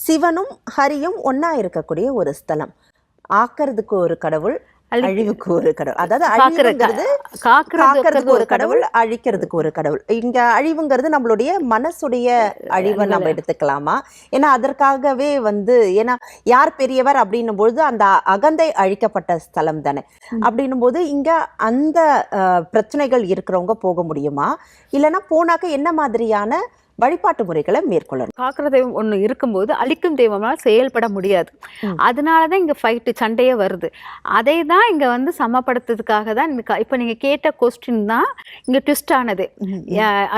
சிவனும் ஹரியும் ஒன்னா இருக்கக்கூடிய ஒரு ஸ்தலம். ஆக்கிறதுக்கு ஒரு கடவுள், அழிவுக்கு ஒரு கடவுள். அதாவது அழிவுங்கிறது காக்கிறதுக்கு ஒரு கடவுள், அழிக்கிறதுக்கு ஒரு கடவுள். இங்க அழிவுங்கிறது நம்மளுடைய மனசுடைய அழிவை நம்ம எடுத்துக்கலாமா? ஏன்னா அதற்காகவே ஏன்னா யார் பெரியவர் அப்படின்னும் பொழுது அந்த அகந்தை அழிக்கப்பட்ட ஸ்தலம் தானே. அப்படின்னும் போது இங்க அந்த பிரச்சனைகள் இருக்கிறவங்க போக முடியுமா? இல்லைன்னா போனாக்க என்ன மாதிரியான வழிபாட்டு முறைகளை மேற்கொள்ளணும்? காக்கிற தெய்வம் ஒன்று இருக்கும்போது அழிக்கும் தெய்வமால் செயல்பட முடியாது. அதனாலதான் இங்க ஃபைட்டு சண்டையே வருது. அதை தான் இங்க சமப்படுத்துறதுக்காக தான் இப்ப நீங்க கேட்ட கொஸ்டின் தான் இங்க ட்விஸ்ட் ஆனது.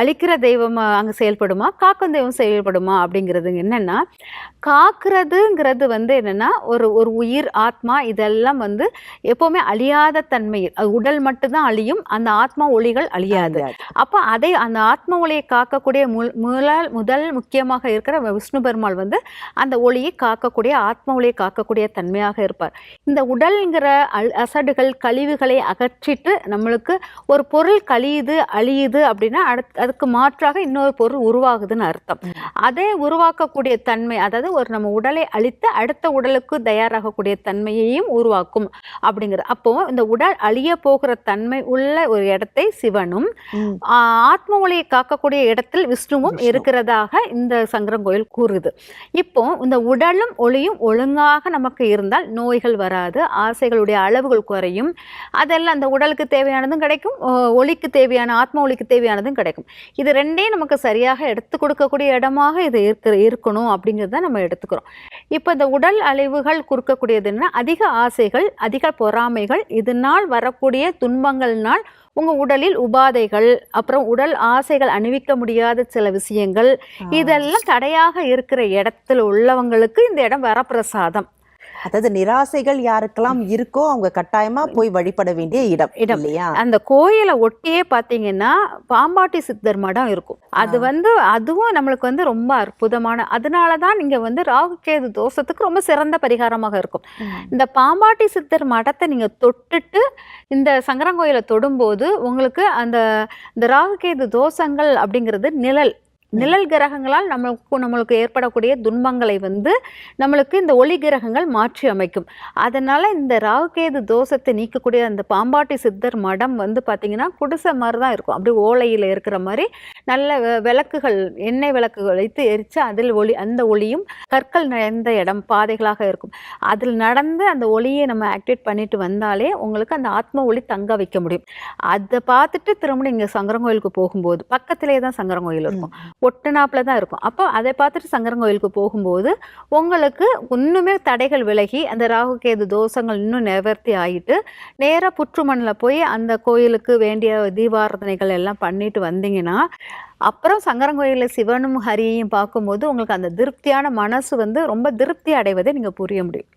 அழிக்கிற தெய்வம் அங்க செயல்படுமா, காக்கும் தெய்வம் செயல்படுமா அப்படிங்கிறது என்னன்னா, காக்குறதுங்கிறது என்னன்னா ஒரு ஒரு உயிர் ஆத்மா இதெல்லாம் எப்பவுமே அழியாத தன்மை. உடல் மட்டும்தான் அழியும், அந்த ஆத்மா ஒளிகள் அழியாது. அப்ப அதை அந்த ஆத்ம ஒளியை காக்கக்கூடிய முதல் முக்கியமாக இருக்கிற விஷ்ணு பெருமாள் அந்த ஒளியை காக்கக்கூடிய ஆத்ம ஒளியை காக்கக்கூடிய தன்மையாக இருப்பார். இந்த உடல்ங்கிற அசடுகள் கழிவுகளை அகற்றிட்டு நம்மளுக்கு ஒரு பொருள் கழியுது அழியுது அப்படின்னா அதுக்கு மாற்றாக இன்னொரு பொருள் உருவாகுதுன்னு அர்த்தம். அதை உருவாக்கக்கூடிய தன்மை, அதாவது ஒரு நம்ம உடலை அழித்து அடுத்த உடலுக்கு தயாராகக்கூடிய தன்மையையும் உருவாக்கும் அப்படிங்கிறது. அப்போ இந்த உடல் அழிய போகிற தன்மை உள்ள ஒரு இடத்தை சிவனும், ஆத்ம ஒளியை காக்கக்கூடிய இடத்தில் விஷ்ணுவும் இருக்கிறதாக இந்த சங்கரங்கோயில் கூறுது. இப்போ இந்த உடலும் ஒளியும் ஒழுங்காக நமக்கு இருந்தால் நோய்கள் வராது, ஆசைகளுடைய அளவுகள் குறையும், அதெல்லாம் அந்த உடலுக்கு தேவையானதும் கிடைக்கும், ஒளிக்கு தேவையான ஆத்ம ஒளிக்கு தேவையானதும் கிடைக்கும். இது ரெண்டையும் நமக்கு சரியாக எடுத்து கொடுக்கக்கூடிய இடமாக இது இருக்கணும் அப்படிங்கிறத நம்ம எடுத்துக்கிறோம். இப்போ இந்த உடல் அழிவுகள் குறுக்கக்கூடியதுன்னா அதிக ஆசைகள், அதிக பொறாமைகள், இதனால் வரக்கூடிய துன்பங்கள்னால் உங்கள் உடலில் உபாதைகள், அப்புறம் உடல் ஆசைகள் அணிவிக்க முடியாத சில விஷயங்கள், இதெல்லாம் தடையாக இருக்கிற இடத்துல உள்ளவங்களுக்கு இந்த இடம் வரப்பிரசாதம். அதாவது நிராசைகள் யாருக்கெல்லாம் இருக்கோ அவங்க கட்டாயமா போய் வழிபட வேண்டிய இடம் இல்லையா? அந்த கோயிலை ஒட்டியே பாத்தீங்கன்னா பாம்பாட்டி சித்தர் மடம் இருக்கும். அது அதுவும் நம்மளுக்கு ரொம்ப அற்புதமான, அதனாலதான் இங்க ராகுகேது தோஷத்துக்கு ரொம்ப சிறந்த பரிகாரமாக இருக்கும். இந்த பாம்பாட்டி சித்தர் மடத்தை நீங்க தொட்டுட்டு இந்த சங்கரங்கோயிலை தொடும்போது உங்களுக்கு இந்த ராகுகேது தோஷங்கள் அப்படிங்கிறது நிழல் கிரகங்களால் நம்மளுக்கு ஏற்படக்கூடிய துன்பங்களை நம்மளுக்கு இந்த ஒளி கிரகங்கள் மாற்றி அமைக்கும். அதனால இந்த ராகுகேது தோஷத்தை நீக்கக்கூடிய அந்த பாம்பாட்டி சித்தர் மடம் பார்த்தீங்கன்னா குடிசை மாதிரி தான் இருக்கும். அப்படி ஓலையில் இருக்கிற மாதிரி நல்ல விளக்குகள், எண்ணெய் விளக்குகள் வைத்து எரித்து அதில் அந்த ஒளியும் கற்கள் நிறைந்த இடம் பாதைகளாக இருக்கும். அதில் நடந்து அந்த ஒளியை நம்ம ஆக்டிவேட் பண்ணிட்டு வந்தாலே உங்களுக்கு அந்த ஆத்ம ஒளி தங்க வைக்க முடியும். அதை பார்த்துட்டு திரும்ப இங்கே சங்கரங்கோயிலுக்கு போகும்போது பக்கத்திலே தான் சங்கரங்கோயில் இருக்கும், ஒட்டுநாப்புல தான் இருக்கும். அப்போ அதை பார்த்துட்டு சங்கரங்கோயிலுக்கு போகும்போது உங்களுக்கு இன்னுமே தடைகள் விலகி அந்த ராகுகேது தோஷங்கள் இன்னும் நிவர்த்தி ஆகிட்டு நேராக புற்றுமண்ணில் போய் அந்த கோயிலுக்கு வேண்டிய தீபாராதனைகள் எல்லாம் பண்ணிட்டு வந்தீங்கன்னா அப்புறம் சங்கரங்கோயிலில் சிவனும் ஹரியையும் பார்க்கும்போது உங்களுக்கு அந்த திருப்தியான மனசு ரொம்ப திருப்தி அடைவதை நீங்கள் புரிய முடியும்.